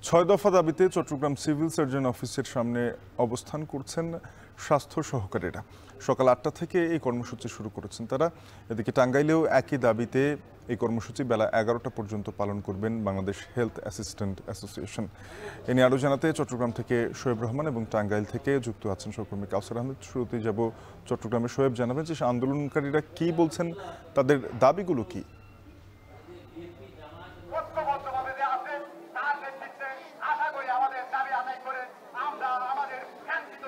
ছয় দফা দাবিতে চট্টগ্রাম সিভিল সার্জন অফিসের সামনে অবস্থান করছেন স্বাস্থ্য সহকারীরা। সকাল ৮টা থেকে এই কর্মসূচি শুরু করেছেন তারা। এদিকে টাঙ্গাইলেও একই দাবিতে এই কর্মসূচি বেলা ১১টা পর্যন্ত পালন করবেন বাংলাদেশ হেলথ অ্যাসিস্ট্যান্ট অ্যাসোসিয়েশন। এ নিয়ে আরও জানাতে চট্টগ্রাম থেকে শোয়েব রহমান এবং টাঙ্গাইল থেকে যুক্ত আছেন সহকর্মী কাউসার আহমেদ। শুরুতেই যাব চট্টগ্রামে। শোয়েব, জানাবেন যে আন্দোলনকারীরা কি বলছেন, তাদের দাবিগুলো কি?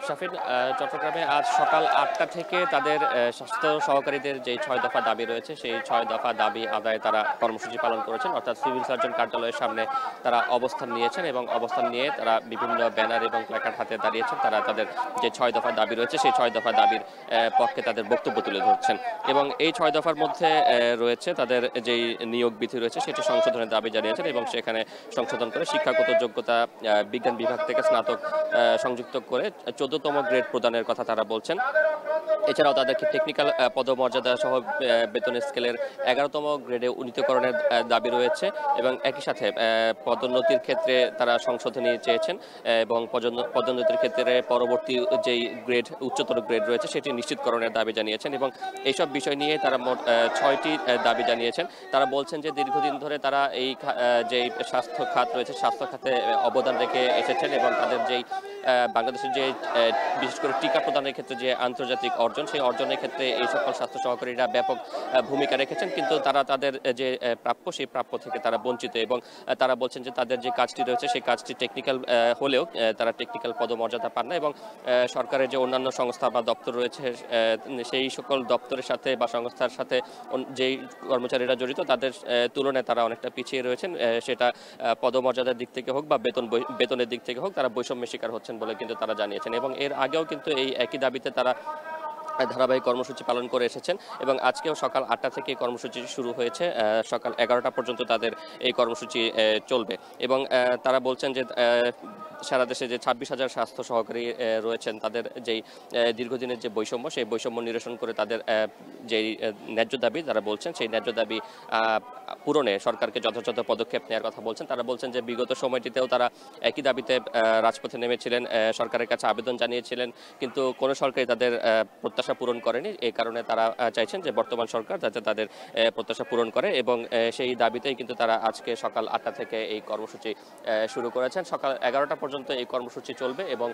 শাফিন, চট্টগ্রামে আজ সকাল ৮টা থেকে তাদের স্বাস্থ্য সহকারীদের যে ৬ দফা দাবি রয়েছে সেই ৬ দফা দাবি আদায়ে তারা কর্মসূচি পালন করেছেন, অর্থাৎ সিভিল সার্জন কার্যালয়ের সামনে তারা অবস্থান নিয়েছেন এবং অবস্থান নিয়ে তারা বিভিন্ন ব্যানার এবং প্ল্যাকার্ড হাতে দাঁড়িয়েছেন। তারা তাদের যে ৬ দফা দাবি রয়েছে সেই ৬ দফা দাবির পক্ষে তাদের বক্তব্য তুলে ধরছেন এবং এই ৬ দফার মধ্যে রয়েছে তাদের যেই নিয়োগ বিধি রয়েছে সেটি সংশোধনের দাবি জানিয়েছেন এবং সেখানে সংশোধন করে শিক্ষাগত যোগ্যতা বিজ্ঞান বিভাগ থেকে স্নাতক সংযুক্ত করে ১৪তম গ্রেড প্রদানের কথা তারা বলছেন। এছাড়াও তাদেরকে টেকনিক্যাল পদমর্যাদা সহ বেতন স্কেলের ১১তম গ্রেডে উন্নীতকরণের দাবি রয়েছে এবং একই সাথে পদোন্নতির ক্ষেত্রে তারা সংশোধনী চেয়েছেন এবং পদোন্নতির ক্ষেত্রে পরবর্তী যেই গ্রেড উচ্চতর গ্রেড রয়েছে সেটি নিশ্চিতকরণের দাবি জানিয়েছেন এবং এইসব বিষয় নিয়ে তারা মোট ৬টি দাবি জানিয়েছেন। তারা বলছেন যে দীর্ঘদিন ধরে তারা এই যেই স্বাস্থ্য খাত রয়েছে স্বাস্থ্য খাতে অবদান রেখে এসেছেন এবং তাদের যেই বাংলাদেশের যে বিশেষ করে টিকা প্রদানের ক্ষেত্রে যে আন্তর্জাতিক অর্জন সেই অর্জনের ক্ষেত্রে এই সকল স্বাস্থ্য সহকারীরা ব্যাপক ভূমিকা রেখেছেন, কিন্তু তারা তাদের যে প্রাপ্য সেই প্রাপ্য থেকে তারা বঞ্চিত এবং তারা বলছেন যে তাদের যে কাজটি রয়েছে সেই কাজটি টেকনিক্যাল হলেও তারা টেকনিক্যাল পদমর্যাদা পান না এবং সরকারের যে অন্যান্য সংস্থা বা দপ্তর রয়েছে সেই সকল দপ্তরের সাথে বা সংস্থার সাথে যেই কর্মচারীরা জড়িত তাদের তুলনায় তারা অনেকটা পিছিয়ে রয়েছেন, সেটা পদমর্যাদার দিক থেকে হোক বা বেতনের দিক থেকে হোক তারা বৈষম্যের শিকার হচ্ছেন বলে কিন্তু তারা জানিয়েছেন এবং এর আগেও কিন্তু এই একই দাবিতে তারা ধারাবাহিক কর্মসূচি পালন করে এসেছেন এবং আজকেও সকাল ৮টা থেকে কর্মসূচি শুরু হয়েছে। সকাল ১১টা পর্যন্ত তাদের এই কর্মসূচি চলবে এবং তারা বলছেন যে সারা দেশে যে ২৬,০০০ স্বাস্থ্য সহকারী রয়েছেন তাদের যেই দীর্ঘদিনের যে বৈষম্য সেই বৈষম্য নিরসন করে তাদের যেই ন্যায্য দাবি তারা বলছেন সেই ন্যায্য দাবি পূরণে সরকারকে যথাযথ পদক্ষেপ নেওয়ার কথা বলছেন। তারা বলছেন যে বিগত সময়টিতেও তারা একই দাবিতে রাজপথে নেমেছিলেন, সরকারের কাছে আবেদন জানিয়েছিলেন, কিন্তু কোনো সরকারই তাদের প্রত্যাশা পূরণ করেনি। এই কারণে তারা চাইছেন যে বর্তমান সরকার যাতে তাদের প্রত্যাশা পূরণ করে এবং সেই দাবিতেই কিন্তু তারা আজকে সকাল ৮টা থেকে এই কর্মসূচি শুরু করেছেন। সকাল ১১টা পর্যন্ত এই কর্মসূচি চলবে এবং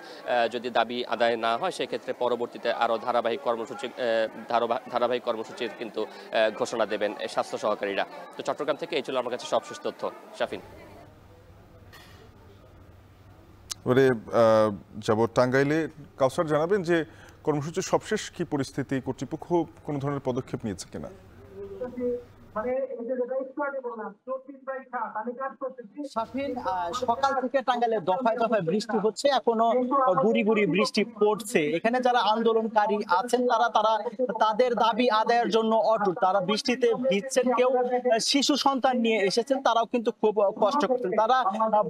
যদি দাবি আদায় না হয় সেক্ষেত্রে পরবর্তীতে আরও ধারাবাহিক কর্মসূচির কিন্তু ঘোষণা দেবেন স্বাস্থ্য সহকারীরা। তো চট্টগ্রাম থেকে এই ছিল আমার কাছে সবশেষ তথ্য। শাফিন, এবারে যাব টাঙ্গাইলে। কাউসার, জানাবেন যে কর্মসূচির সবশেষ কি পরিস্থিতি, কর্তৃপক্ষ কোনো ধরনের পদক্ষেপ নিয়েছে কিনা? সকাল থেকে টাঙ্গাইলে দফায় দফায় বৃষ্টি হচ্ছে, এখনো গুড়ি গুড়ি বৃষ্টি পড়ছে। এখানে যারা আন্দোলনকারী আছেন তারা তাদের দাবি আদায়ের জন্য অটুট। তারা বৃষ্টিতে ভিজছেন, কেউ শিশু সন্তান নিয়ে এসেছেন, তারাও কিন্তু খুব কষ্ট করছেন। তারা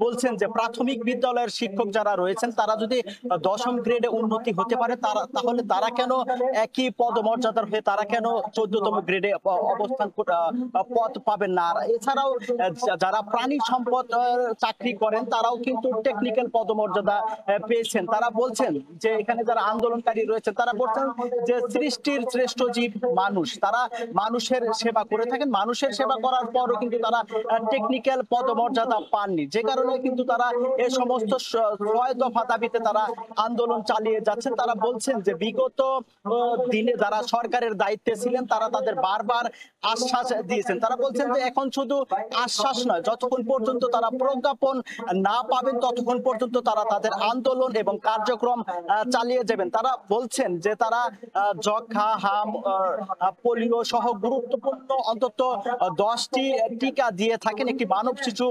বলছেন যে প্রাথমিক বিদ্যালয়ের শিক্ষক যারা রয়েছেন তারা যদি ১০ম গ্রেডে উন্নতি হতে পারে তাহলে তারা কেন একই পদমর্যাদার হয়ে তারা কেন ১৪তম গ্রেডে অবস্থান পদ পাবেন না? এছাড়াও যারা প্রাণী সম্পদ চাকরি করেন তারাও কিন্তু টেকনিক্যাল পদমর্যাদা পেয়েছেন। তারা বলছেন যে এখানে যারা আন্দোলনকারী রয়েছেন তারা বলছেন যে সৃষ্টির শ্রেষ্ঠ জীব মানুষ, তারা মানুষের সেবা করে থাকেন, মানুষের সেবা করার পরও কিন্তু তারা টেকনিক্যাল পদমর্যাদা পাননি, যে কারণে কিন্তু তারা এই সমস্ত ৬ দফা দাবিতে তারা আন্দোলন চালিয়ে যাচ্ছেন। তারা বলছেন যে বিগত দিনে যারা সরকারের দায়িত্বে ছিলেন তারা তাদের বারবার আশ্বাস দিয়েছেন। তারা বলছেন যে এখন শুধু আশ্বাস নয়, যতক্ষণ পর্যন্ত তারা প্রজ্ঞাপন না পাবেন ততক্ষণ পর্যন্ত তারা তাদের আন্দোলন এবং কার্যক্রম চালিয়ে যাবেন। তারা বলছেন যে তারা যক্ষ্মা, হাম, পোলিও সহ গুরুত্বপূর্ণ অন্তত 10টি টিকা দিয়ে থাকেন একটি মানব শিশু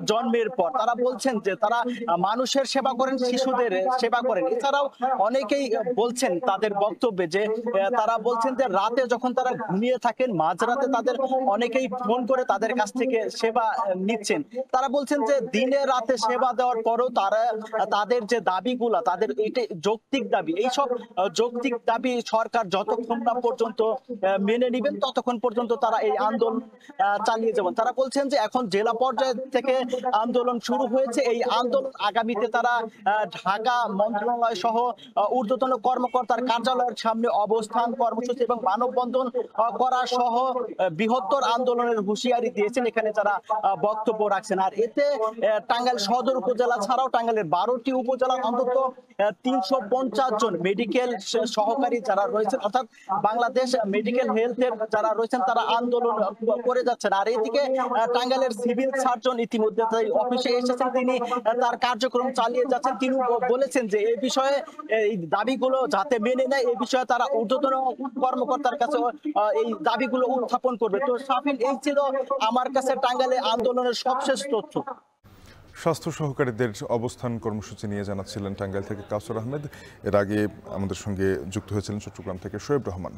জন্মের পর। তারা বলছেন যে তারা মানুষের সেবা করেন, শিশুদের সেবা করেন। এছাড়াও অনেকেই বলছেন তাদের বক্তব্যে যে তারা বলছেন যে রাতে যখন তারা ঘুমিয়ে থাকেন, মাঝরাতে তাদের অনেকেই ফোন করে তাদের কাছ থেকে সেবা নিচ্ছেন। তারা বলছেন যে দিনে রাতে সেবা দেওয়ার পরও তাদের যে দাবিগুলা, তাদের এটা যৌক্তিক দাবি, এইসব যৌক্তিক দাবি সরকার যতক্ষণ না পর্যন্ত মেনে নিবেন ততক্ষণ পর্যন্ত তারা এই আন্দোলন চালিয়ে যাবেন। তারা বলছেন যে এখন জেলা পর্যায় থেকে আন্দোলন শুরু হয়েছে, এই আন্দোলন আগামীতে তারা ঢাকা মন্ত্রণালয় সহ ঊর্ধ্বতন কর্মকর্তার কার্যালয়ের সামনে অবস্থান কর্মসূচি এবং মানববন্ধন করা সহ বৃহত্তর আন্দোলনের হুঁশিয়ারি দিয়েছেন এখানে যারা বক্তব্য রাখছেন। আর এতে টাঙ্গাইল সদর উপজেলা ছাড়াও টাঙ্গাইলের 12টি উপজেলার অন্তত 350 জন মেডিকেল সহকারী যারা রয়েছেন, অর্থাৎ বাংলাদেশ মেডিকেল হেলথের যারা রয়েছেন তারা আন্দোলন করে যাচ্ছেন। আর এদিকে টাঙ্গাইলের সিভিল সার্জন ইতিমধ্যে অফিসে এসেছেন, তিনি তার কার্যক্রম চালিয়ে যাচ্ছেন। তিনি বলেছেন যে এই বিষয়ে এই দাবিগুলো যাতে মেনে নেয় এই বিষয়ে তারা ঊর্ধ্বতন কর্মকর্তার কাছে এই দাবিগুলো উত্থাপন করবে। তো শাফিন, এই ছিল আমার কাছে টাঙ্গাইলে আন্দোলনের সবশেষ তথ্য। স্বাস্থ্য সহকারীদের অবস্থান কর্মসূচি নিয়ে জানাচ্ছিলেন টাঙ্গাইল থেকে কাউসার আহমেদ। এর আগে আমাদের সঙ্গে যুক্ত হয়েছিলেন চট্টগ্রাম থেকে শোয়েব রহমান।